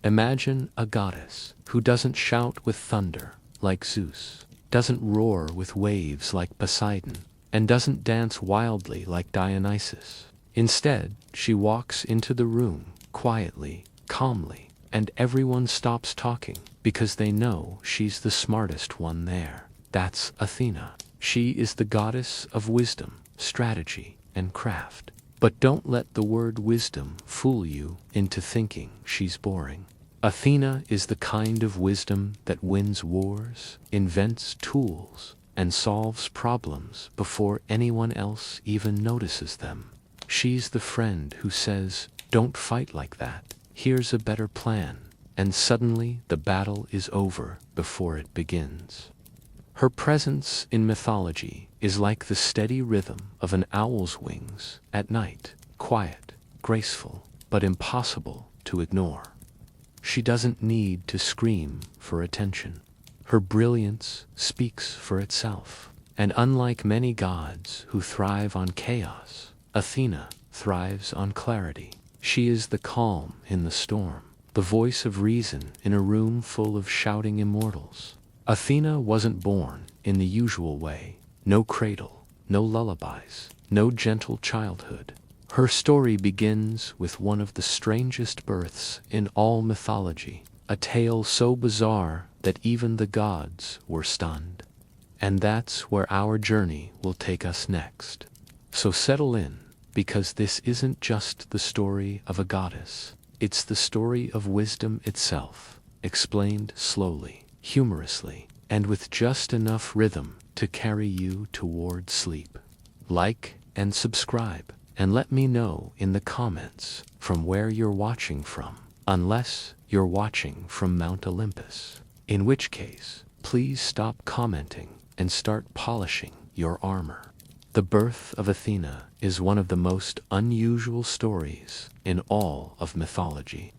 Imagine a goddess who doesn't shout with thunder like Zeus, doesn't roar with waves like Poseidon, and doesn't dance wildly like Dionysus. Instead, she walks into the room quietly, calmly, and everyone stops talking because they know she's the smartest one there. That's Athena. She is the goddess of wisdom, strategy, and craft. But don't let the word wisdom fool you into thinking she's boring. Athena is the kind of wisdom that wins wars, invents tools, and solves problems before anyone else even notices them. She's the friend who says, "Don't fight like that. Here's a better plan." And suddenly the battle is over before it begins. Her presence in mythology is like the steady rhythm of an owl's wings at night, quiet, graceful, but impossible to ignore. She doesn't need to scream for attention. Her brilliance speaks for itself. And unlike many gods who thrive on chaos, Athena thrives on clarity. She is the calm in the storm, the voice of reason in a room full of shouting immortals. Athena wasn't born in the usual way. No cradle, no lullabies, no gentle childhood. Her story begins with one of the strangest births in all mythology, a tale so bizarre that even the gods were stunned. And that's where our journey will take us next. So settle in, because this isn't just the story of a goddess, it's the story of wisdom itself, explained slowly, humorously, and with just enough rhythm to carry you toward sleep. Like and subscribe, and let me know in the comments from where you're watching from, unless you're watching from Mount Olympus, in which case, please stop commenting and start polishing your armor. The birth of Athena is one of the most unusual stories in all of mythology.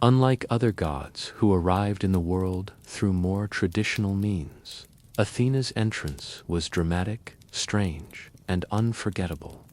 Unlike other gods who arrived in the world through more traditional means, Athena's entrance was dramatic, strange, and unforgettable.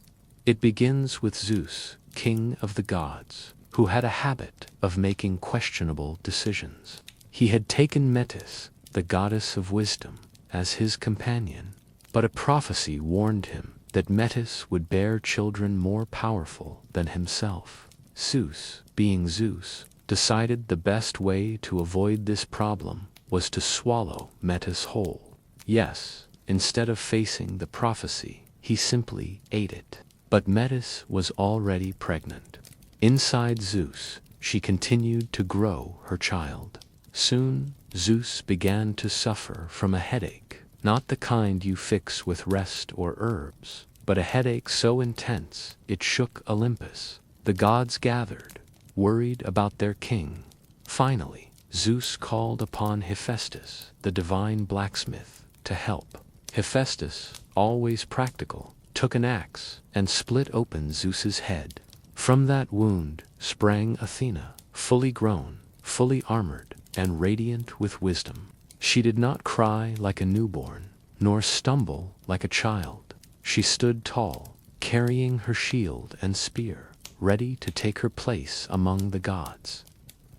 It begins with Zeus, king of the gods, who had a habit of making questionable decisions. He had taken Metis, the goddess of wisdom, as his companion, but a prophecy warned him that Metis would bear children more powerful than himself. Zeus, being Zeus, decided the best way to avoid this problem was to swallow Metis whole. Yes, instead of facing the prophecy, he simply ate it. But Metis was already pregnant. Inside Zeus, she continued to grow her child. Soon, Zeus began to suffer from a headache, not the kind you fix with rest or herbs, but a headache so intense it shook Olympus. The gods gathered, worried about their king. Finally, Zeus called upon Hephaestus, the divine blacksmith, to help. Hephaestus, always practical, took an axe and split open Zeus's head. From that wound sprang Athena, fully grown, fully armored, and radiant with wisdom. She did not cry like a newborn, nor stumble like a child. She stood tall, carrying her shield and spear, ready to take her place among the gods.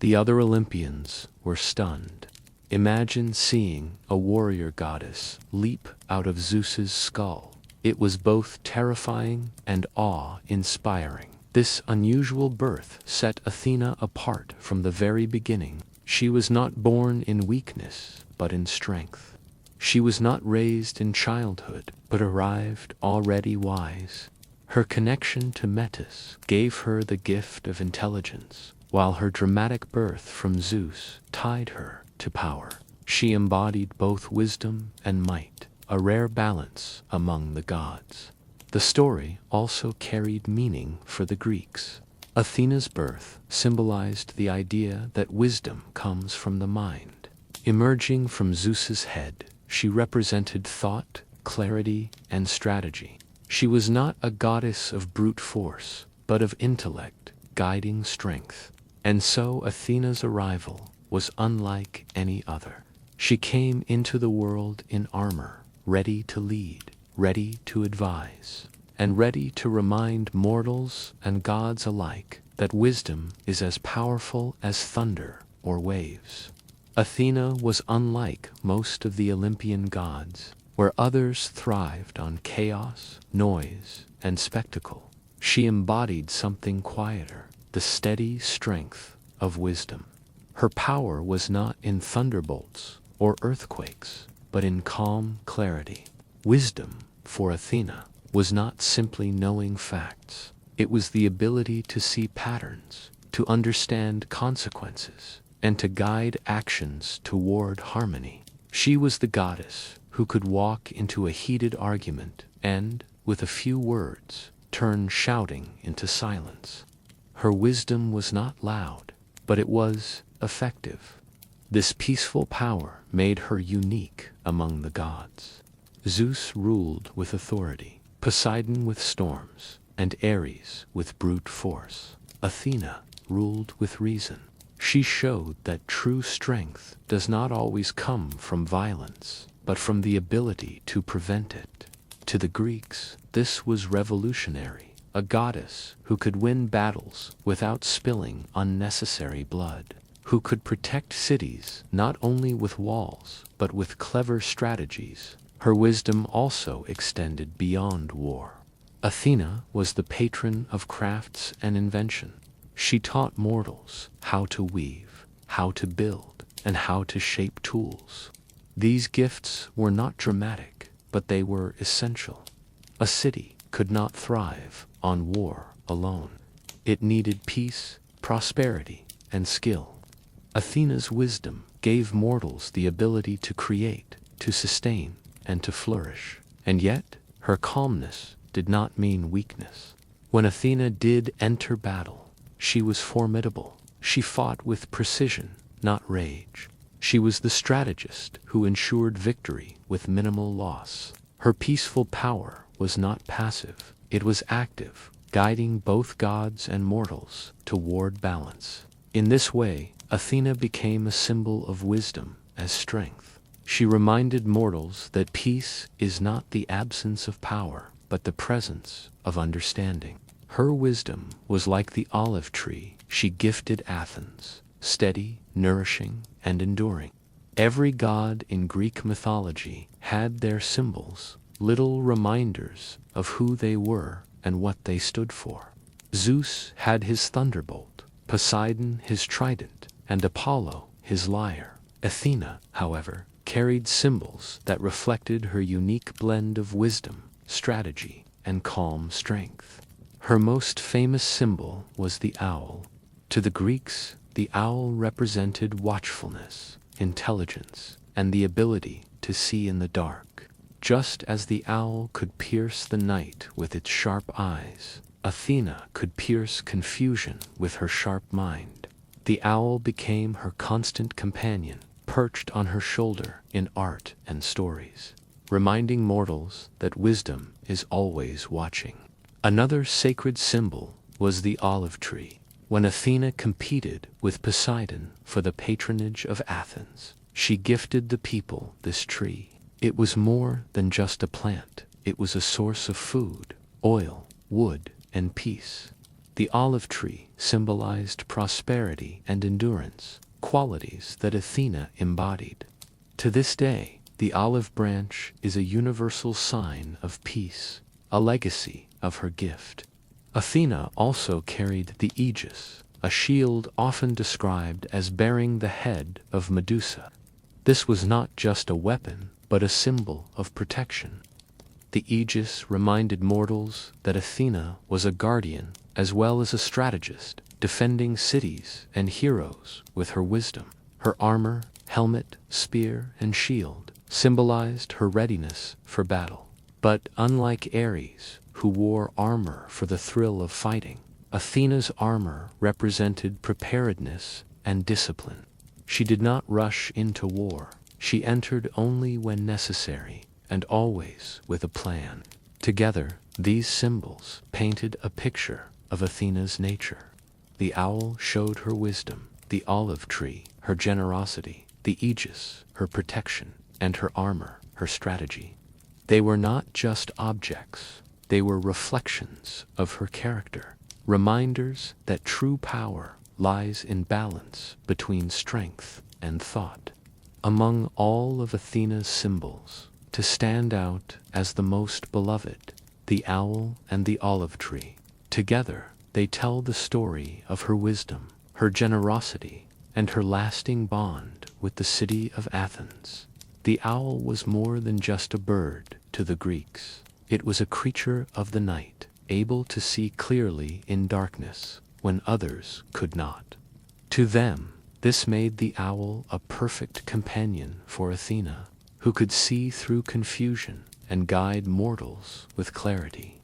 The other Olympians were stunned. Imagine seeing a warrior goddess leap out of Zeus's skull. It was both terrifying and awe-inspiring. This unusual birth set Athena apart from the very beginning. She was not born in weakness, but in strength. She was not raised in childhood, but arrived already wise. Her connection to Metis gave her the gift of intelligence, while her dramatic birth from Zeus tied her to power. She embodied both wisdom and might, a rare balance among the gods. The story also carried meaning for the Greeks. Athena's birth symbolized the idea that wisdom comes from the mind. Emerging from Zeus's head, she represented thought, clarity, and strategy. She was not a goddess of brute force, but of intellect, guiding strength. And so Athena's arrival was unlike any other. She came into the world in armor, ready to lead, ready to advise, and ready to remind mortals and gods alike that wisdom is as powerful as thunder or waves. Athena was unlike most of the Olympian gods, where others thrived on chaos, noise, and spectacle. She embodied something quieter, the steady strength of wisdom. Her power was not in thunderbolts or earthquakes, but in calm clarity. Wisdom, for Athena, was not simply knowing facts. It was the ability to see patterns, to understand consequences, and to guide actions toward harmony. She was the goddess who could walk into a heated argument and, with a few words, turn shouting into silence. Her wisdom was not loud, but it was effective. This peaceful power made her unique among the gods. Zeus ruled with authority, Poseidon with storms, and Ares with brute force. Athena ruled with reason. She showed that true strength does not always come from violence, but from the ability to prevent it. To the Greeks, this was revolutionary, a goddess who could win battles without spilling unnecessary blood, who could protect cities not only with walls, but with clever strategies. Her wisdom also extended beyond war. Athena was the patron of crafts and invention. She taught mortals how to weave, how to build, and how to shape tools. These gifts were not dramatic, but they were essential. A city could not thrive on war alone. It needed peace, prosperity, and skill. Athena's wisdom gave mortals the ability to create, to sustain, and to flourish. And yet, her calmness did not mean weakness. When Athena did enter battle, she was formidable. She fought with precision, not rage. She was the strategist who ensured victory with minimal loss. Her peaceful power was not passive, it was active, guiding both gods and mortals toward balance. In this way, Athena became a symbol of wisdom as strength. She reminded mortals that peace is not the absence of power, but the presence of understanding. Her wisdom was like the olive tree she gifted Athens, steady, nourishing, and enduring. Every god in Greek mythology had their symbols, little reminders of who they were and what they stood for. Zeus had his thunderbolt, Poseidon his trident, and Apollo his lyre. Athena, however, carried symbols that reflected her unique blend of wisdom, strategy, and calm strength. Her most famous symbol was the owl. To the Greeks, the owl represented watchfulness, intelligence, and the ability to see in the dark. Just as the owl could pierce the night with its sharp eyes, Athena could pierce confusion with her sharp mind. The owl became her constant companion, perched on her shoulder in art and stories, reminding mortals that wisdom is always watching. Another sacred symbol was the olive tree. When Athena competed with Poseidon for the patronage of Athens, she gifted the people this tree. It was more than just a plant. It was a source of food, oil, wood, and peace. The olive tree symbolized prosperity and endurance, qualities that Athena embodied. To this day, the olive branch is a universal sign of peace, a legacy of her gift. Athena also carried the aegis, a shield often described as bearing the head of Medusa. This was not just a weapon, but a symbol of protection. The aegis reminded mortals that Athena was a guardian as well as a strategist, defending cities and heroes with her wisdom. Her armor, helmet, spear, and shield symbolized her readiness for battle. But unlike Ares, who wore armor for the thrill of fighting, Athena's armor represented preparedness and discipline. She did not rush into war. She entered only when necessary, and always with a plan. Together, these symbols painted a picture of Athena's nature. The owl showed her wisdom, the olive tree her generosity, the aegis her protection, and her armor her strategy. They were not just objects, they were reflections of her character, reminders that true power lies in balance between strength and thought. Among all of Athena's symbols, to stand out as the most beloved, the owl and the olive tree. Together, they tell the story of her wisdom, her generosity, and her lasting bond with the city of Athens. The owl was more than just a bird to the Greeks. It was a creature of the night, able to see clearly in darkness when others could not. To them, this made the owl a perfect companion for Athena, who could see through confusion and guide mortals with clarity.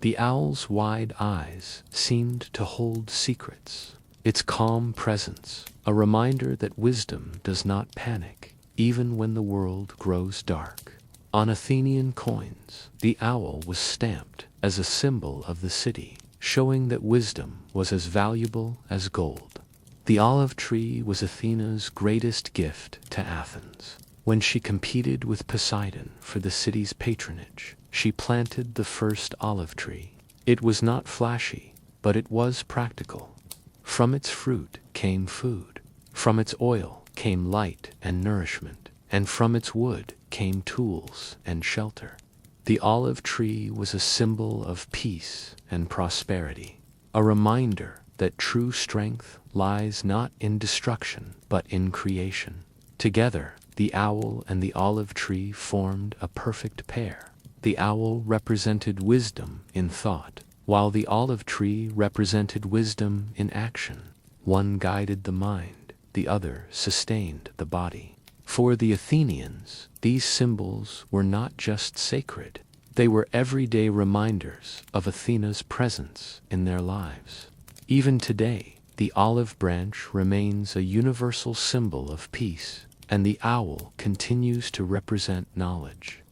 The owl's wide eyes seemed to hold secrets, its calm presence a reminder that wisdom does not panic, even when the world grows dark. On Athenian coins, the owl was stamped as a symbol of the city, showing that wisdom was as valuable as gold. The olive tree was Athena's greatest gift to Athens. When she competed with Poseidon for the city's patronage, she planted the first olive tree. It was not flashy, but it was practical. From its fruit came food. From its oil came light and nourishment, and from its wood came tools and shelter. The olive tree was a symbol of peace and prosperity, a reminder that true strength lies not in destruction but in creation. Together, the owl and the olive tree formed a perfect pair. The owl represented wisdom in thought, while the olive tree represented wisdom in action. One guided the mind, the other sustained the body. For the Athenians, these symbols were not just sacred, they were everyday reminders of Athena's presence in their lives. Even today, the olive branch remains a universal symbol of peace, and the owl continues to represent knowledge.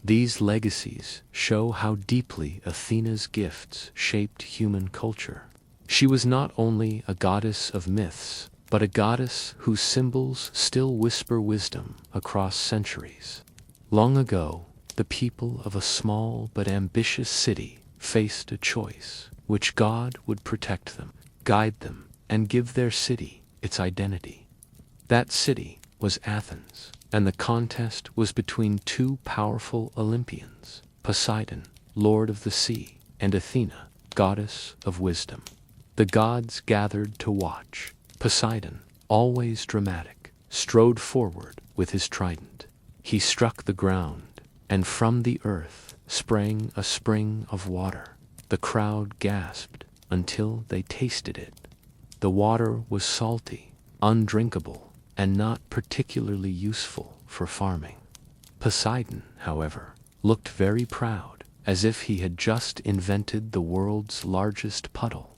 These legacies show how deeply Athena's gifts shaped human culture. She was not only a goddess of myths, but a goddess whose symbols still whisper wisdom across centuries. Long ago, the people of a small but ambitious city faced a choice: which god would protect them, guide them, and give their city its identity. That city was Athens, and the contest was between two powerful Olympians, Poseidon, lord of the sea, and Athena, goddess of wisdom. The gods gathered to watch. Poseidon, always dramatic, strode forward with his trident. He struck the ground, and from the earth sprang a spring of water. The crowd gasped until they tasted it. The water was salty, undrinkable, and not particularly useful for farming. Poseidon, however, looked very proud, as if he had just invented the world's largest puddle.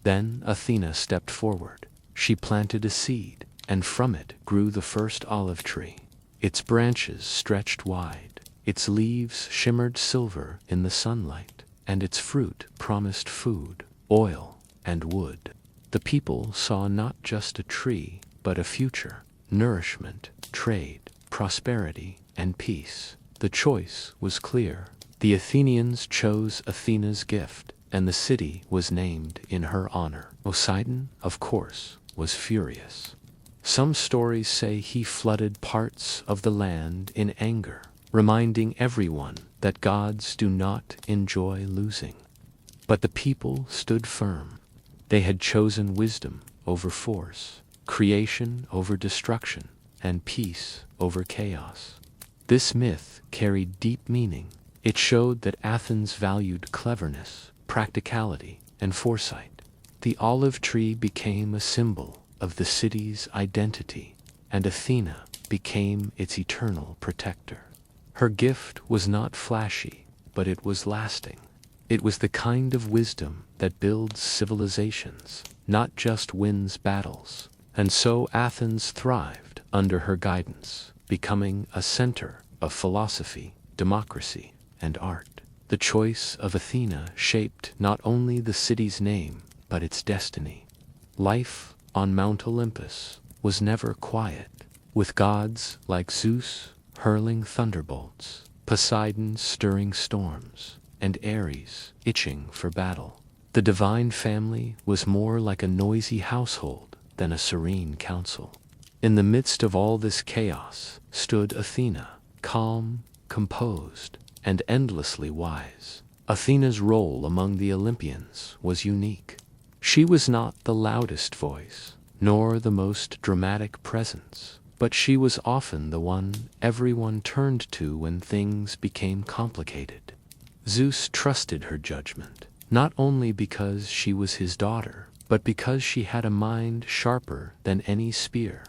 Then Athena stepped forward. She planted a seed, and from it grew the first olive tree. Its branches stretched wide, its leaves shimmered silver in the sunlight, and its fruit promised food, oil, and wood. The people saw not just a tree, but a future: nourishment, trade, prosperity, and peace. The choice was clear. The Athenians chose Athena's gift, and the city was named in her honor. Poseidon, of course, was furious. Some stories say he flooded parts of the land in anger, reminding everyone that gods do not enjoy losing. But the people stood firm. They had chosen wisdom over force, creation over destruction, and peace over chaos. This myth carried deep meaning. It showed that Athens valued cleverness, practicality, and foresight. The olive tree became a symbol of the city's identity, and Athena became its eternal protector. Her gift was not flashy, but it was lasting. It was the kind of wisdom that builds civilizations, not just wins battles. And so Athens thrived under her guidance, becoming a center of philosophy, democracy, and art. The choice of Athena shaped not only the city's name, but its destiny. Life on Mount Olympus was never quiet, with gods like Zeus hurling thunderbolts, Poseidon stirring storms, and Ares itching for battle. The divine family was more like a noisy household than a serene council. In the midst of all this chaos stood Athena, calm, composed, and endlessly wise. Athena's role among the Olympians was unique. She was not the loudest voice, nor the most dramatic presence, but she was often the one everyone turned to when things became complicated. Zeus trusted her judgment, not only because she was his daughter, but because she had a mind sharper than any spear.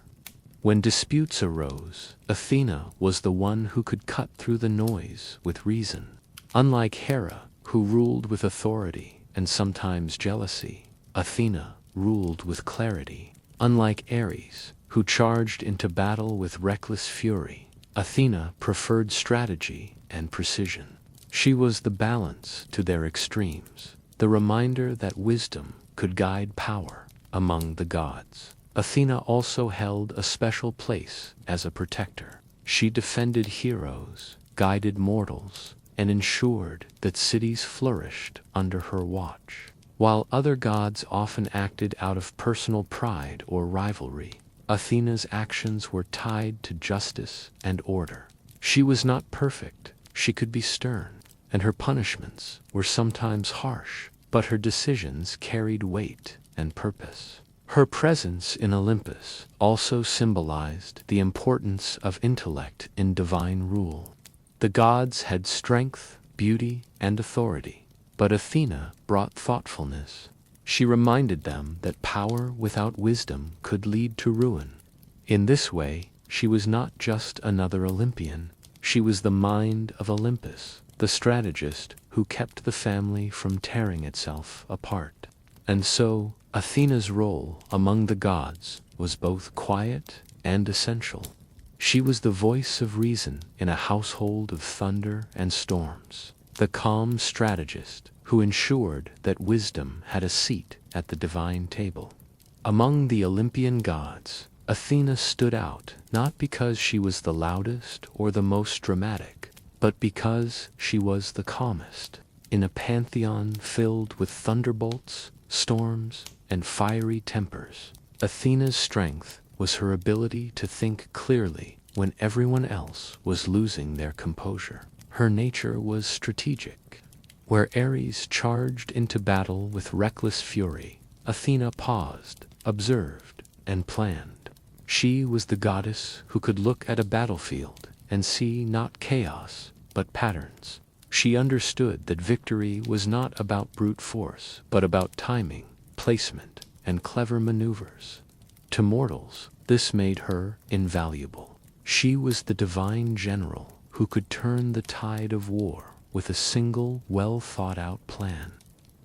When disputes arose, Athena was the one who could cut through the noise with reason. Unlike Hera, who ruled with authority and sometimes jealousy, Athena ruled with clarity. Unlike Ares, who charged into battle with reckless fury, Athena preferred strategy and precision. She was the balance to their extremes, the reminder that wisdom could guide power among the gods. Athena also held a special place as a protector. She defended heroes, guided mortals, and ensured that cities flourished under her watch. While other gods often acted out of personal pride or rivalry, Athena's actions were tied to justice and order. She was not perfect, she could be stern, and her punishments were sometimes harsh, but her decisions carried weight and purpose. Her presence in Olympus also symbolized the importance of intellect in divine rule. The gods had strength, beauty, and authority, but Athena brought thoughtfulness. She reminded them that power without wisdom could lead to ruin. In this way, she was not just another Olympian, she was the mind of Olympus, the strategist who kept the family from tearing itself apart. And so, Athena's role among the gods was both quiet and essential. She was the voice of reason in a household of thunder and storms, the calm strategist who ensured that wisdom had a seat at the divine table. Among the Olympian gods, Athena stood out not because she was the loudest or the most dramatic, but because she was the calmest. In a pantheon filled with thunderbolts, storms, and fiery tempers, Athena's strength was her ability to think clearly when everyone else was losing their composure. Her nature was strategic. Where Ares charged into battle with reckless fury, Athena paused, observed, and planned. She was the goddess who could look at a battlefield and see not chaos, but patterns. She understood that victory was not about brute force, but about timing, placement, and clever maneuvers. To mortals, this made her invaluable. She was the divine general who could turn the tide of war with a single, well-thought-out plan.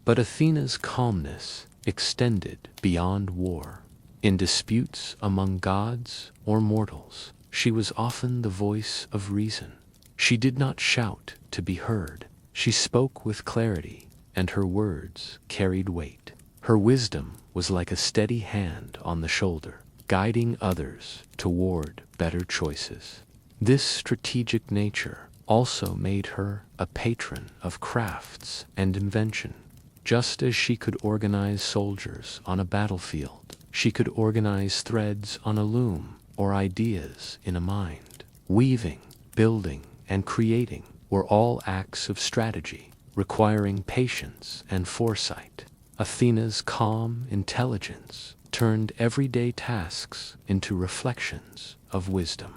But Athena's calmness extended beyond war. In disputes among gods or mortals, she was often the voice of reason. She did not shout to be heard. She spoke with clarity, and her words carried weight. Her wisdom was like a steady hand on the shoulder, guiding others toward better choices. This strategic nature also made her a patron of crafts and invention. Just as she could organize soldiers on a battlefield, she could organize threads on a loom or ideas in a mind. Weaving, building, and creating were all acts of strategy, requiring patience and foresight. Athena's calm intelligence turned everyday tasks into reflections of wisdom.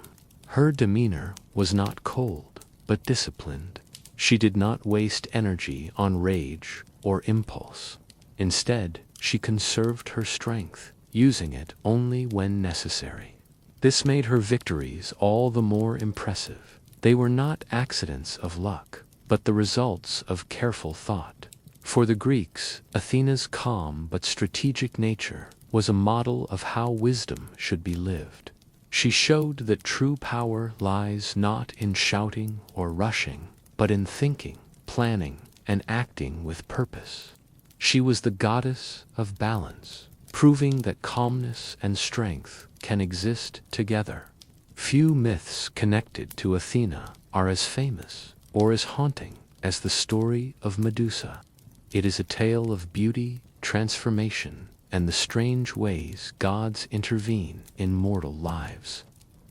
Her demeanor was not cold, but disciplined. She did not waste energy on rage or impulse. Instead, she conserved her strength, using it only when necessary. This made her victories all the more impressive. They were not accidents of luck, but the results of careful thought. For the Greeks, Athena's calm but strategic nature was a model of how wisdom should be lived. She showed that true power lies not in shouting or rushing, but in thinking, planning, and acting with purpose. She was the goddess of balance, proving that calmness and strength can exist together. Few myths connected to Athena are as famous or as haunting as the story of Medusa. It is a tale of beauty, transformation, and the strange ways gods intervene in mortal lives.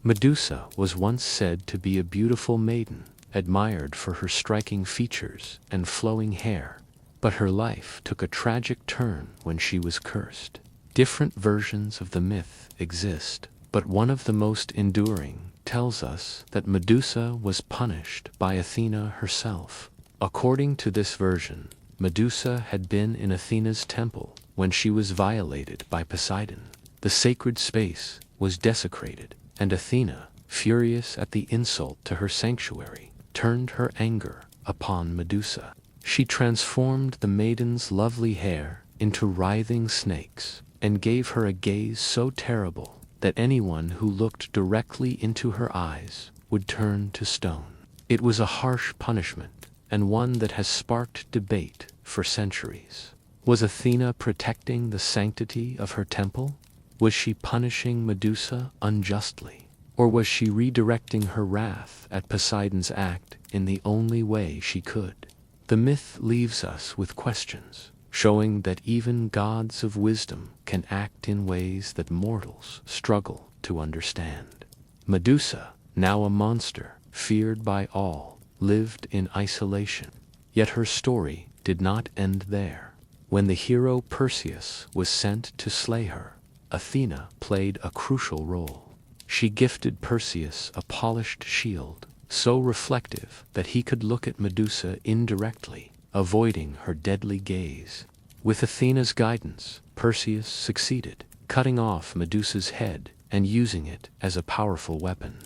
Medusa was once said to be a beautiful maiden, admired for her striking features and flowing hair, but her life took a tragic turn when she was cursed. Different versions of the myth exist, but one of the most enduring tells us that Medusa was punished by Athena herself. According to this version, Medusa had been in Athena's temple when she was violated by Poseidon. The sacred space was desecrated, and Athena, furious at the insult to her sanctuary, turned her anger upon Medusa. She transformed the maiden's lovely hair into writhing snakes and gave her a gaze so terrible that anyone who looked directly into her eyes would turn to stone. It was a harsh punishment, and one that has sparked debate for centuries. Was Athena protecting the sanctity of her temple? Was she punishing Medusa unjustly? Or was she redirecting her wrath at Poseidon's act in the only way she could? The myth leaves us with questions, showing that even gods of wisdom can act in ways that mortals struggle to understand. Medusa, now a monster, feared by all, lived in isolation. Yet her story did not end there. When the hero Perseus was sent to slay her, Athena played a crucial role. She gifted Perseus a polished shield, so reflective that he could look at Medusa indirectly, avoiding her deadly gaze. With Athena's guidance, Perseus succeeded, cutting off Medusa's head and using it as a powerful weapon.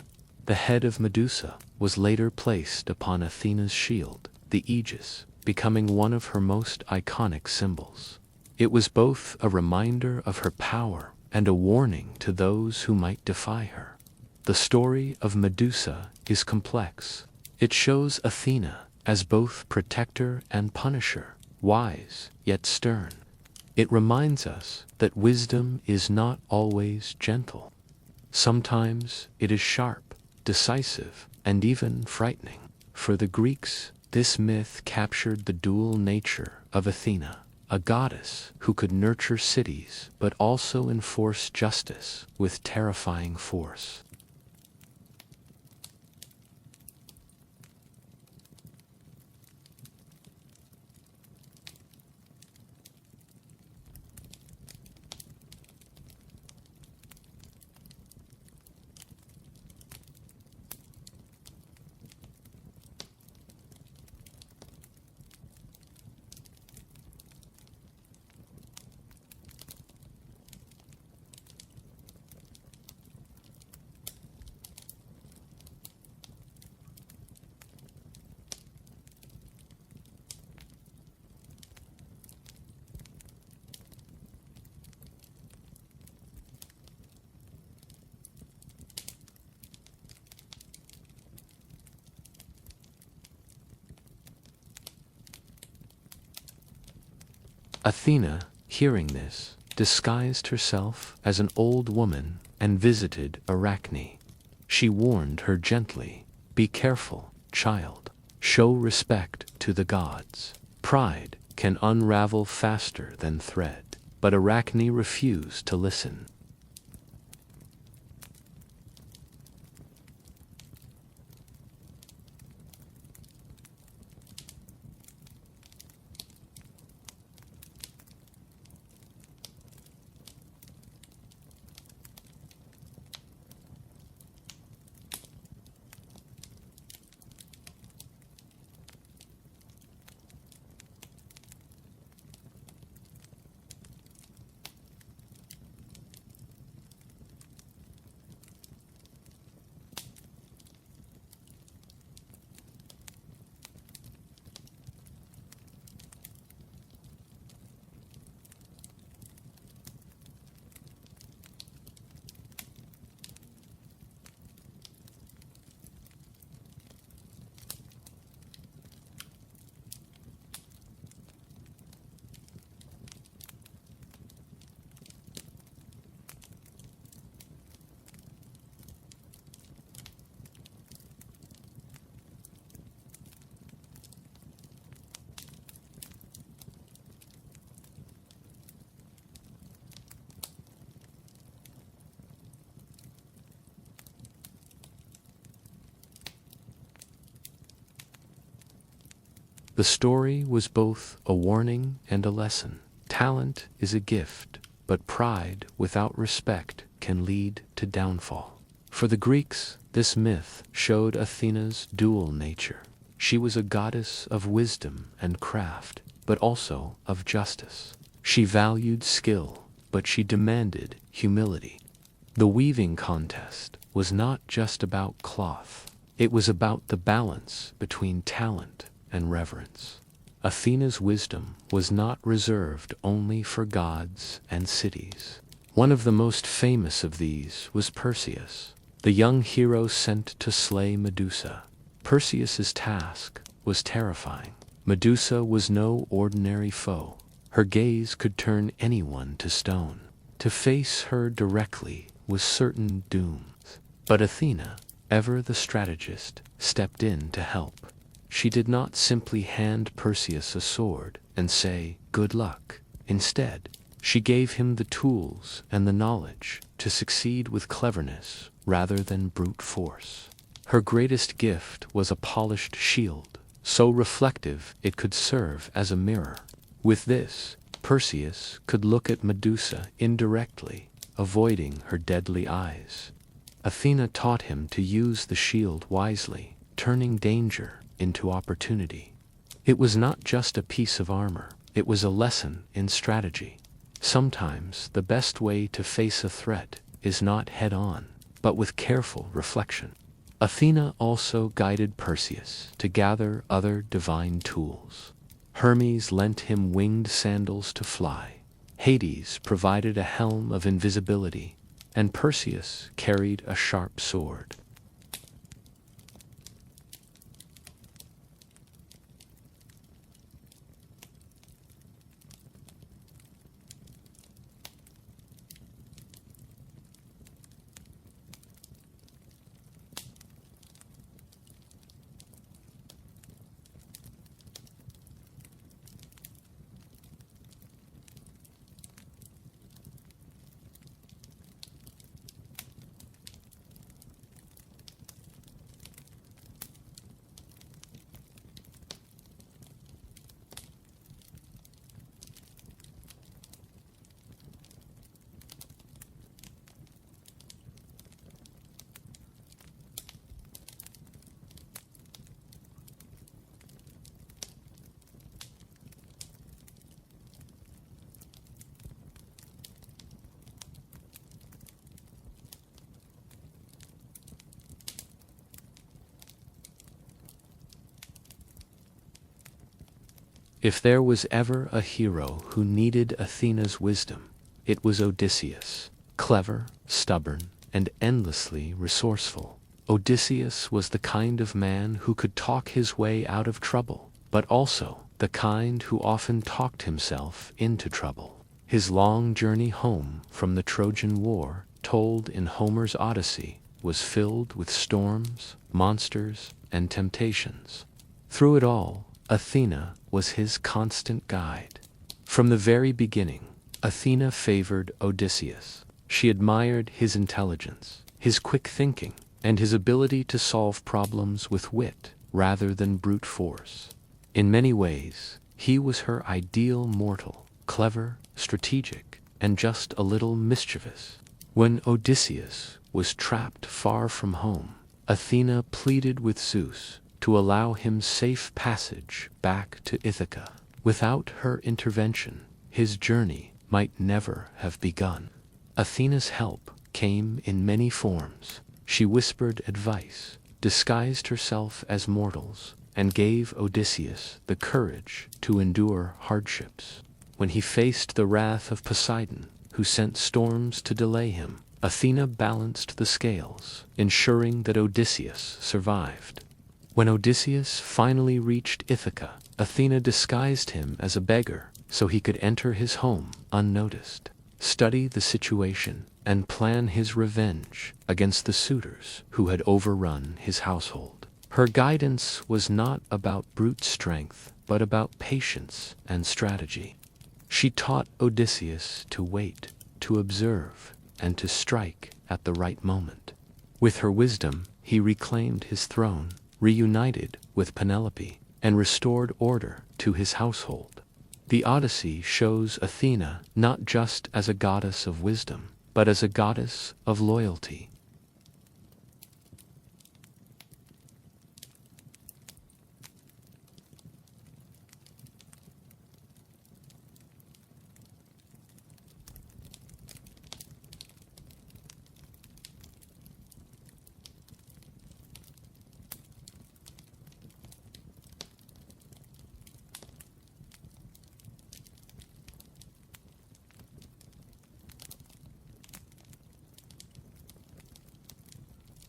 The head of Medusa was later placed upon Athena's shield, the aegis, becoming one of her most iconic symbols. It was both a reminder of her power and a warning to those who might defy her. The story of Medusa is complex. It shows Athena as both protector and punisher, wise yet stern. It reminds us that wisdom is not always gentle. Sometimes it is sharp, decisive, and even frightening. For the Greeks, this myth captured the dual nature of Athena, a goddess who could nurture cities but also enforce justice with terrifying force. Athena, hearing this, disguised herself as an old woman and visited Arachne. She warned her gently, "Be careful, child. Show respect to the gods. Pride can unravel faster than thread." But Arachne refused to listen. The story was both a warning and a lesson. Talent is a gift, but pride without respect can lead to downfall. For the Greeks, this myth showed Athena's dual nature. She was a goddess of wisdom and craft, but also of justice. She valued skill, but she demanded humility. The weaving contest was not just about cloth. It was about the balance between talent and reverence. Athena's wisdom was not reserved only for gods and cities. One of the most famous of these was Perseus, the young hero sent to slay Medusa. Perseus's task was terrifying. Medusa was no ordinary foe. Her gaze could turn anyone to stone. To face her directly was certain doom. But Athena, ever the strategist, stepped in to help. She did not simply hand Perseus a sword and say, "Good luck." Instead, she gave him the tools and the knowledge to succeed with cleverness rather than brute force. Her greatest gift was a polished shield, so reflective it could serve as a mirror. With this, Perseus could look at Medusa indirectly, avoiding her deadly eyes. Athena taught him to use the shield wisely, turning danger into opportunity. It was not just a piece of armor, it was a lesson in strategy. Sometimes the best way to face a threat is not head-on, but with careful reflection. Athena also guided Perseus to gather other divine tools. Hermes lent him winged sandals to fly. Hades provided a helm of invisibility, and Perseus carried a sharp sword. If there was ever a hero who needed Athena's wisdom, it was Odysseus. Clever, stubborn, and endlessly resourceful, Odysseus was the kind of man who could talk his way out of trouble, but also the kind who often talked himself into trouble. His long journey home from the Trojan War, told in Homer's Odyssey, was filled with storms, monsters, and temptations. Through it all, Athena was his constant guide. From the very beginning, Athena favored Odysseus. She admired his intelligence, his quick thinking, and his ability to solve problems with wit rather than brute force. In many ways, he was her ideal mortal, clever, strategic, and just a little mischievous. When Odysseus was trapped far from home, Athena pleaded with Zeus to allow him safe passage back to Ithaca. Without her intervention, his journey might never have begun. Athena's help came in many forms. She whispered advice, disguised herself as mortals, and gave Odysseus the courage to endure hardships. When he faced the wrath of Poseidon, who sent storms to delay him, Athena balanced the scales, ensuring that Odysseus survived. When Odysseus finally reached Ithaca, Athena disguised him as a beggar so he could enter his home unnoticed, study the situation, and plan his revenge against the suitors who had overrun his household. Her guidance was not about brute strength, but about patience and strategy. She taught Odysseus to wait, to observe, and to strike at the right moment. With her wisdom, he reclaimed his throne, reunited with Penelope, and restored order to his household. The Odyssey shows Athena not just as a goddess of wisdom, but as a goddess of loyalty.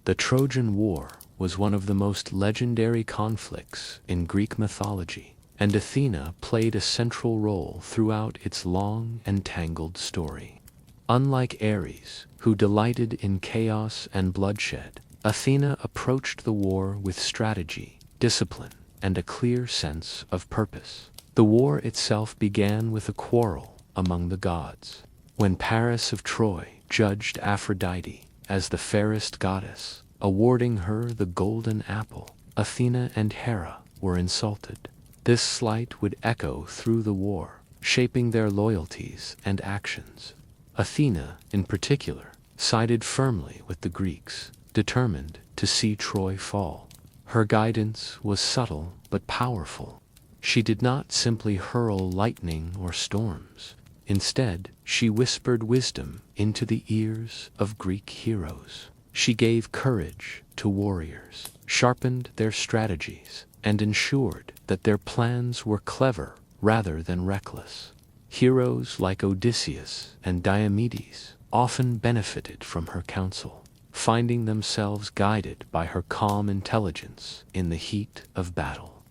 The Trojan War was one of the most legendary conflicts in Greek mythology, and Athena played a central role throughout its long and tangled story. Unlike Ares, who delighted in chaos and bloodshed, Athena approached the war with strategy, discipline, and a clear sense of purpose. The war itself began with a quarrel among the gods, when Paris of Troy judged Aphrodite as the fairest goddess, awarding her the golden apple. Athena and Hera were insulted. This slight would echo through the war, shaping their loyalties and actions. Athena, in particular, sided firmly with the Greeks, determined to see Troy fall. Her guidance was subtle but powerful. She did not simply hurl lightning or storms. Instead, she whispered wisdom into the ears of Greek heroes. She gave courage to warriors, sharpened their strategies, and ensured that their plans were clever rather than reckless. Heroes like Odysseus and Diomedes often benefited from her counsel, finding themselves guided by her calm intelligence in the heat of battle.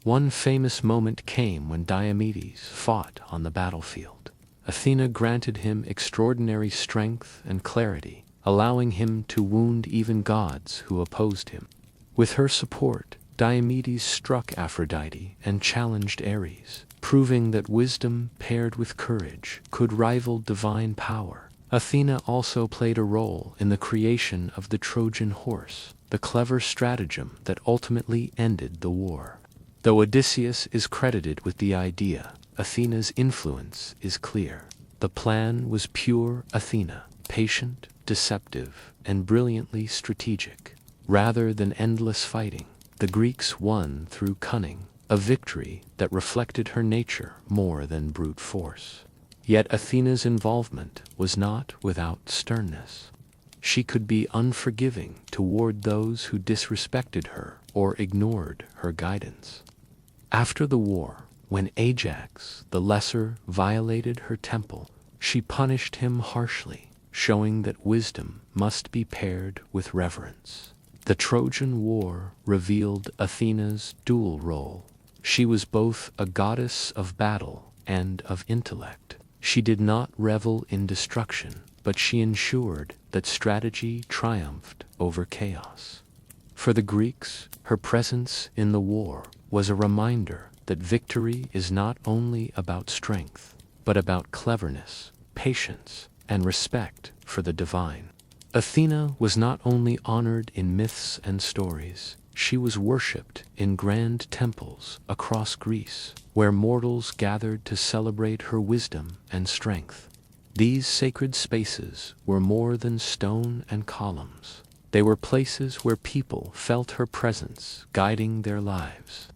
One famous moment came when Diomedes fought on the battlefield. Athena granted him extraordinary strength and clarity, allowing him to wound even gods who opposed him. With her support, Diomedes struck Aphrodite and challenged Ares, proving that wisdom paired with courage could rival divine power. Athena also played a role in the creation of the Trojan horse, the clever stratagem that ultimately ended the war. Though Odysseus is credited with the idea, Athena's influence is clear. The plan was pure Athena, patient, deceptive, and brilliantly strategic. Rather than endless fighting, the Greeks won through cunning, a victory that reflected her nature more than brute force. Yet Athena's involvement was not without sternness. She could be unforgiving toward those who disrespected her or ignored her guidance. After the war, when Ajax, the Lesser, violated her temple, she punished him harshly, showing that wisdom must be paired with reverence. The Trojan War revealed Athena's dual role. She was both a goddess of battle and of intellect. She did not revel in destruction, but she ensured that strategy triumphed over chaos. For the Greeks, her presence in the war was a reminder that victory is not only about strength, but about cleverness, patience, and respect for the divine. Athena was not only honored in myths and stories, she was worshipped in grand temples across Greece, where mortals gathered to celebrate her wisdom and strength. These sacred spaces were more than stone and columns. They were places where people felt her presence guiding their lives.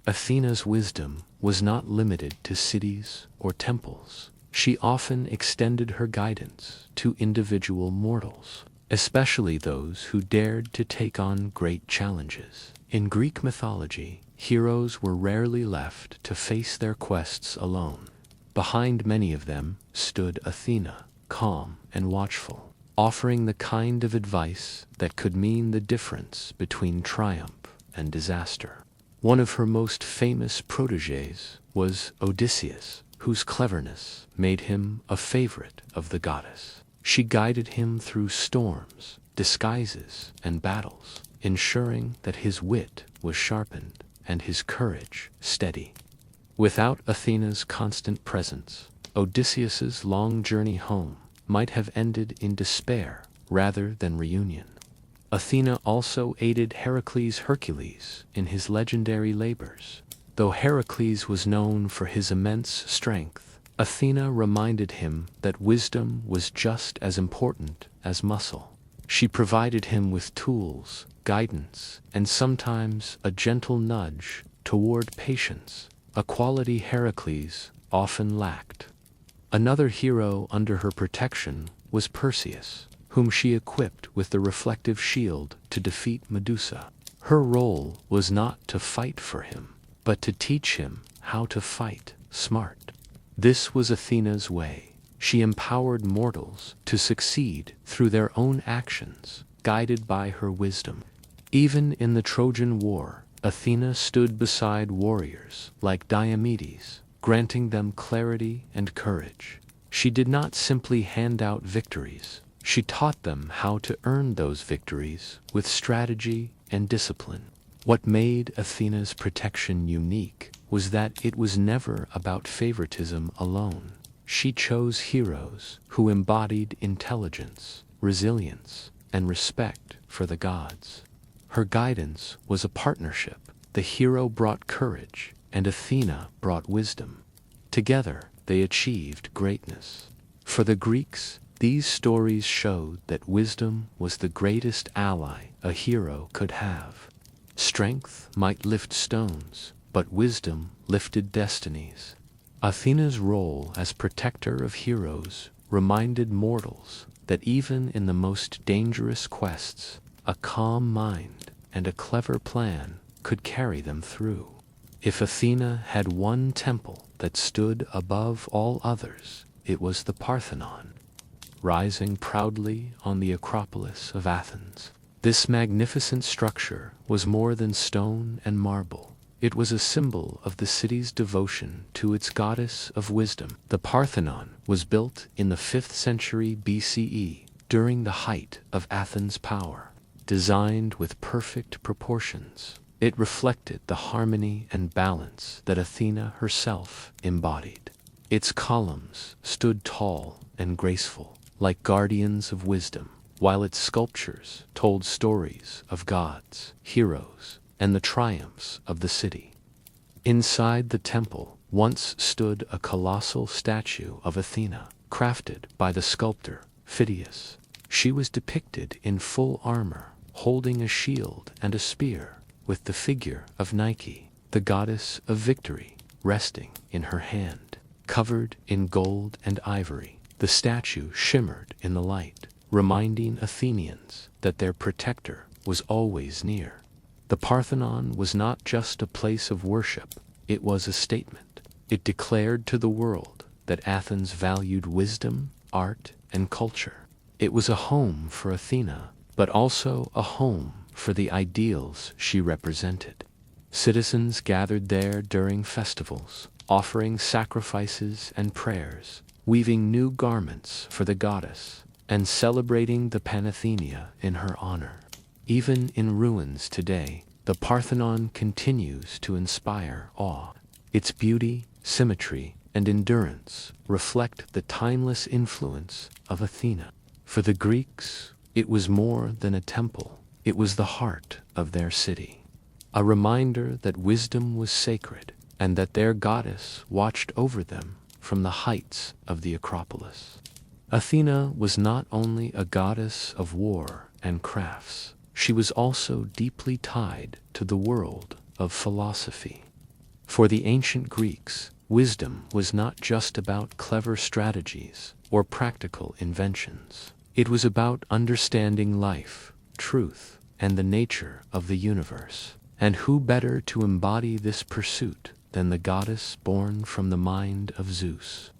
Athena's wisdom was not limited to cities or temples. She often extended her guidance to individual mortals, especially those who dared to take on great challenges. In Greek mythology, heroes were rarely left to face their quests alone. Behind many of them stood Athena, calm and watchful, offering the kind of advice that could mean the difference between triumph and disaster. One of her most famous protégés was Odysseus, whose cleverness made him a favorite of the goddess. She guided him through storms, disguises, and battles, ensuring that his wit was sharpened and his courage steady. Without Athena's constant presence, Odysseus's long journey home might have ended in despair rather than reunion. Athena also aided Hercules in his legendary labors. Though Heracles was known for his immense strength, Athena reminded him that wisdom was just as important as muscle. She provided him with tools, guidance, and sometimes a gentle nudge toward patience, a quality Heracles often lacked. Another hero under her protection was Perseus, whom she equipped with the reflective shield to defeat Medusa. Her role was not to fight for him, but to teach him how to fight smart. This was Athena's way. She empowered mortals to succeed through their own actions, guided by her wisdom. Even in the Trojan War, Athena stood beside warriors like Diomedes, granting them clarity and courage. She did not simply hand out victories. She taught them how to earn those victories with strategy and discipline. What made Athena's protection unique was that it was never about favoritism alone. She chose heroes who embodied intelligence, resilience, and respect for the gods. Her guidance was a partnership. The hero brought courage, and Athena brought wisdom. Together, they achieved greatness. For the Greeks, these stories showed that wisdom was the greatest ally a hero could have. Strength might lift stones, but wisdom lifted destinies. Athena's role as protector of heroes reminded mortals that even in the most dangerous quests, a calm mind and a clever plan could carry them through. If Athena had one temple that stood above all others, it was the Parthenon, rising proudly on the Acropolis of Athens. This magnificent structure was more than stone and marble. It was a symbol of the city's devotion to its goddess of wisdom. The Parthenon was built in the 5th century BCE, during the height of Athens' power. Designed with perfect proportions, it reflected the harmony and balance that Athena herself embodied. Its columns stood tall and graceful, like guardians of wisdom, while its sculptures told stories of gods, heroes, and the triumphs of the city. Inside the temple once stood a colossal statue of Athena, crafted by the sculptor Phidias. She was depicted in full armor, holding a shield and a spear, with the figure of Nike, the goddess of victory, resting in her hand. Covered in gold and ivory, the statue shimmered in the light, reminding Athenians that their protector was always near. The Parthenon was not just a place of worship, it was a statement. It declared to the world that Athens valued wisdom, art, and culture. It was a home for Athena, but also a home for the ideals she represented. Citizens gathered there during festivals, offering sacrifices and prayers, weaving new garments for the goddess, and celebrating the Panathenea in her honor. Even in ruins today, the Parthenon continues to inspire awe. Its beauty, symmetry, and endurance reflect the timeless influence of Athena. For the Greeks, it was more than a temple. It was the heart of their city, a reminder that wisdom was sacred and that their goddess watched over them from the heights of the Acropolis. Athena was not only a goddess of war and crafts, she was also deeply tied to the world of philosophy. For the ancient Greeks, wisdom was not just about clever strategies or practical inventions. It was about understanding life, truth, and the nature of the universe. And who better to embody this pursuit than the goddess born from the mind of Zeus?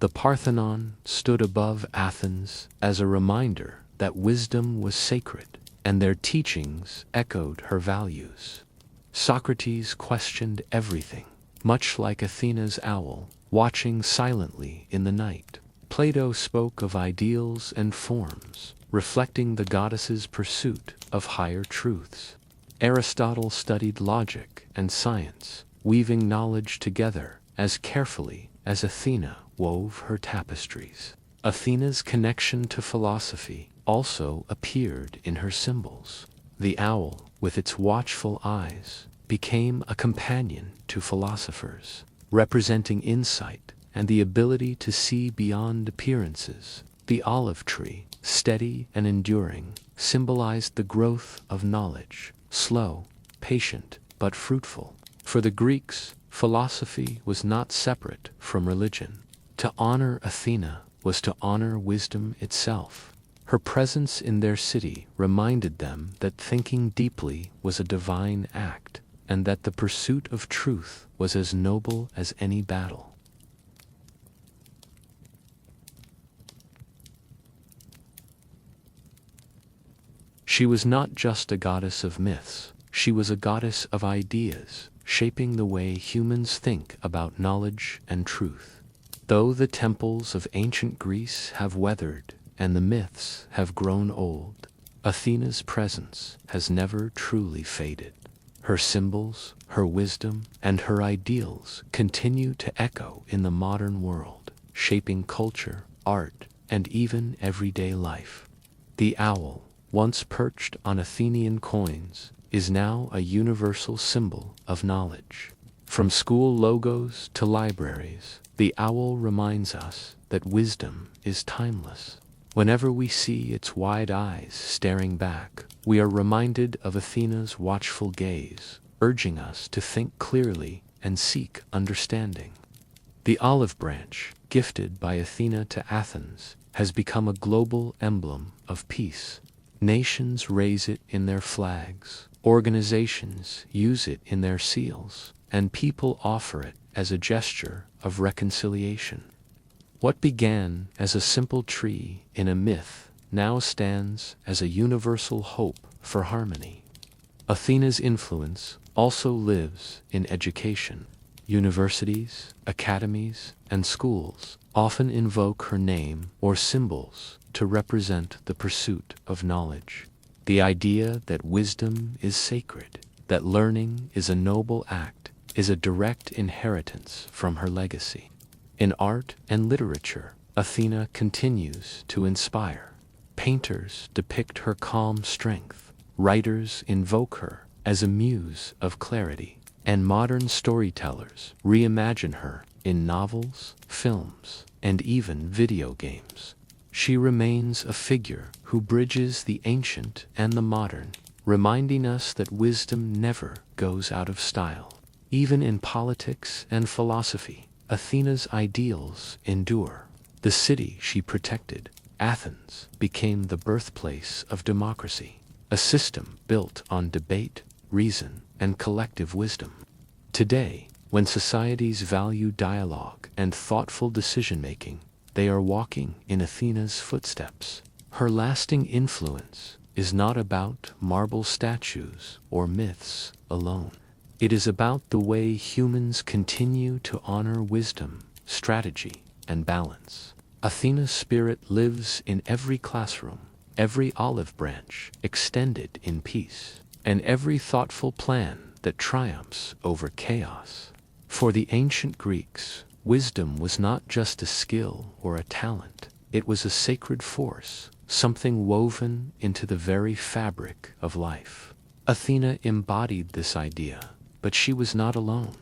The Parthenon stood above Athens as a reminder that wisdom was sacred, and their teachings echoed her values. Socrates questioned everything, much like Athena's owl, watching silently in the night. Plato spoke of ideals and forms, reflecting the goddess's pursuit of higher truths. Aristotle studied logic and science, weaving knowledge together as carefully as Athena wove her tapestries. Athena's connection to philosophy also appeared in her symbols. The owl, with its watchful eyes, became a companion to philosophers, representing insight and the ability to see beyond appearances. The olive tree, steady and enduring, symbolized the growth of knowledge, slow, patient, but fruitful. For the Greeks, philosophy was not separate from religion. To honor Athena was to honor wisdom itself. Her presence in their city reminded them that thinking deeply was a divine act, and that the pursuit of truth was as noble as any battle. She was not just a goddess of myths, she was a goddess of ideas, shaping the way humans think about knowledge and truth. Though the temples of ancient Greece have weathered and the myths have grown old, Athena's presence has never truly faded. Her symbols, her wisdom, and her ideals continue to echo in the modern world, shaping culture, art, and even everyday life. The owl, once perched on Athenian coins, is now a universal symbol of knowledge. From school logos to libraries, the owl reminds us that wisdom is timeless. Whenever we see its wide eyes staring back, we are reminded of Athena's watchful gaze, urging us to think clearly and seek understanding. The olive branch, gifted by Athena to Athens, has become a global emblem of peace. Nations raise it in their flags, organizations use it in their seals, and people offer it as a gesture of reconciliation. What began as a simple tree in a myth now stands as a universal hope for harmony. Athena's influence also lives in education. Universities, academies, and schools often invoke her name or symbols to represent the pursuit of knowledge. The idea that wisdom is sacred, that learning is a noble act, is a direct inheritance from her legacy. In art and literature, Athena continues to inspire. Painters depict her calm strength, writers invoke her as a muse of clarity, and modern storytellers reimagine her in novels, films, and even video games. She remains a figure who bridges the ancient and the modern, reminding us that wisdom never goes out of style. Even in politics and philosophy, Athena's ideals endure. The city she protected, Athens, became the birthplace of democracy, a system built on debate, reason, and collective wisdom. Today, when societies value dialogue and thoughtful decision-making, they are walking in Athena's footsteps. Her lasting influence is not about marble statues or myths alone. It is about the way humans continue to honor wisdom, strategy, and balance. Athena's spirit lives in every classroom, every olive branch extended in peace, and every thoughtful plan that triumphs over chaos. For the ancient Greeks, wisdom was not just a skill or a talent, it was a sacred force, something woven into the very fabric of life. Athena embodied this idea, but she was not alone.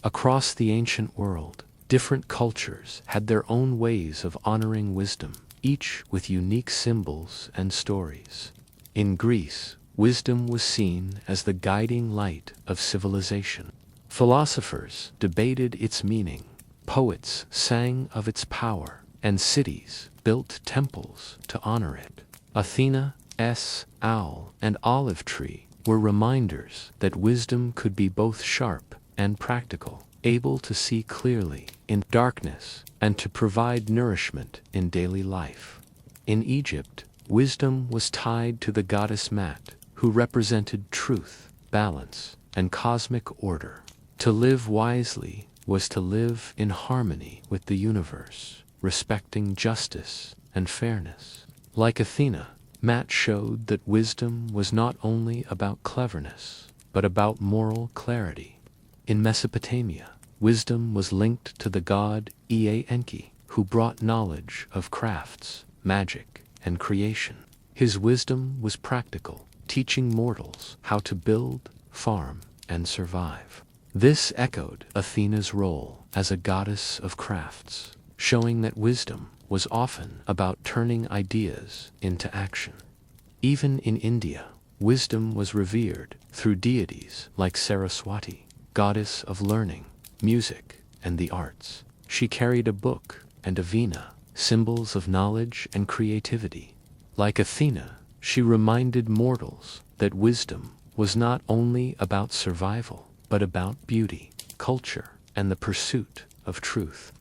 Across the ancient world, different cultures had their own ways of honoring wisdom, each with unique symbols and stories. In Greece, wisdom was seen as the guiding light of civilization. Philosophers debated its meaning, poets sang of its power, and cities built temples to honor it. Athena's owl and olive tree were reminders that wisdom could be both sharp and practical, able to see clearly in darkness and to provide nourishment in daily life. In Egypt, wisdom was tied to the goddess Mat, who represented truth, balance, and cosmic order. To live wisely was to live in harmony with the universe, respecting justice and fairness. Like Athena, Mat showed that wisdom was not only about cleverness, but about moral clarity. In Mesopotamia, wisdom was linked to the god Enki, who brought knowledge of crafts, magic, and creation. His wisdom was practical, teaching mortals how to build, farm, and survive. This echoed Athena's role as a goddess of crafts, showing that wisdom was often about turning ideas into action. Even in India, wisdom was revered through deities like Saraswati, goddess of learning, music, and the arts. She carried a book and a veena, symbols of knowledge and creativity. Like Athena, she reminded mortals that wisdom was not only about survival, but about beauty, culture, and the pursuit of truth.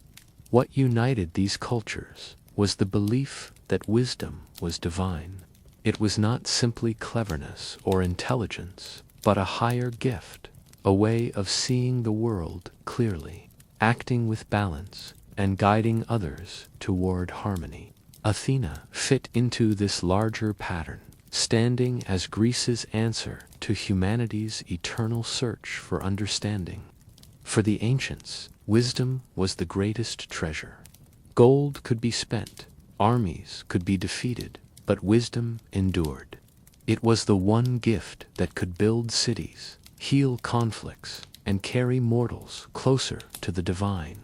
What united these cultures was the belief that wisdom was divine. It was not simply cleverness or intelligence, but a higher gift, a way of seeing the world clearly, acting with balance, and guiding others toward harmony. Athena fit into this larger pattern, standing as Greece's answer to humanity's eternal search for understanding. For the ancients, wisdom was the greatest treasure. Gold could be spent, armies could be defeated, but wisdom endured. It was the one gift that could build cities, heal conflicts, and carry mortals closer to the divine.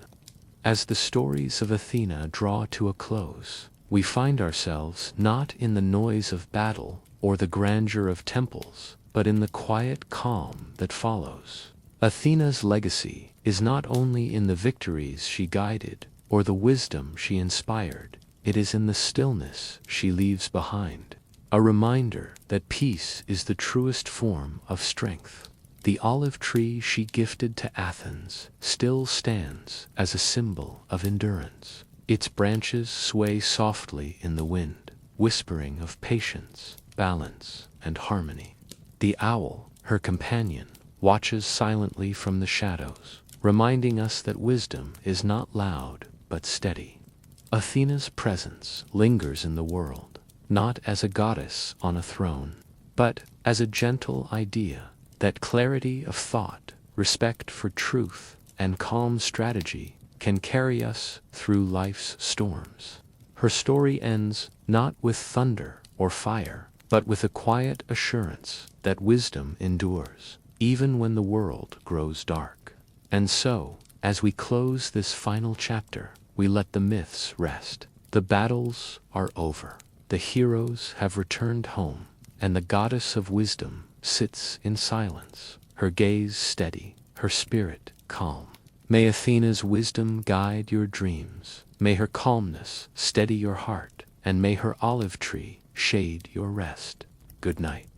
As the stories of Athena draw to a close, we find ourselves not in the noise of battle or the grandeur of temples, but in the quiet calm that follows. Athena's legacy is not only in the victories she guided or the wisdom she inspired, it is in the stillness she leaves behind, a reminder that peace is the truest form of strength. The olive tree she gifted to Athens still stands as a symbol of endurance. Its branches sway softly in the wind, whispering of patience, balance, and harmony. The owl, her companion, watches silently from the shadows, reminding us that wisdom is not loud but steady. Athena's presence lingers in the world, not as a goddess on a throne, but as a gentle idea that clarity of thought, respect for truth, and calm strategy can carry us through life's storms. Her story ends not with thunder or fire, but with a quiet assurance that wisdom endures, even when the world grows dark. And so, as we close this final chapter, we let the myths rest. The battles are over, the heroes have returned home, and the goddess of wisdom sits in silence, her gaze steady, her spirit calm. May Athena's wisdom guide your dreams, may her calmness steady your heart, and may her olive tree shade your rest. Good night.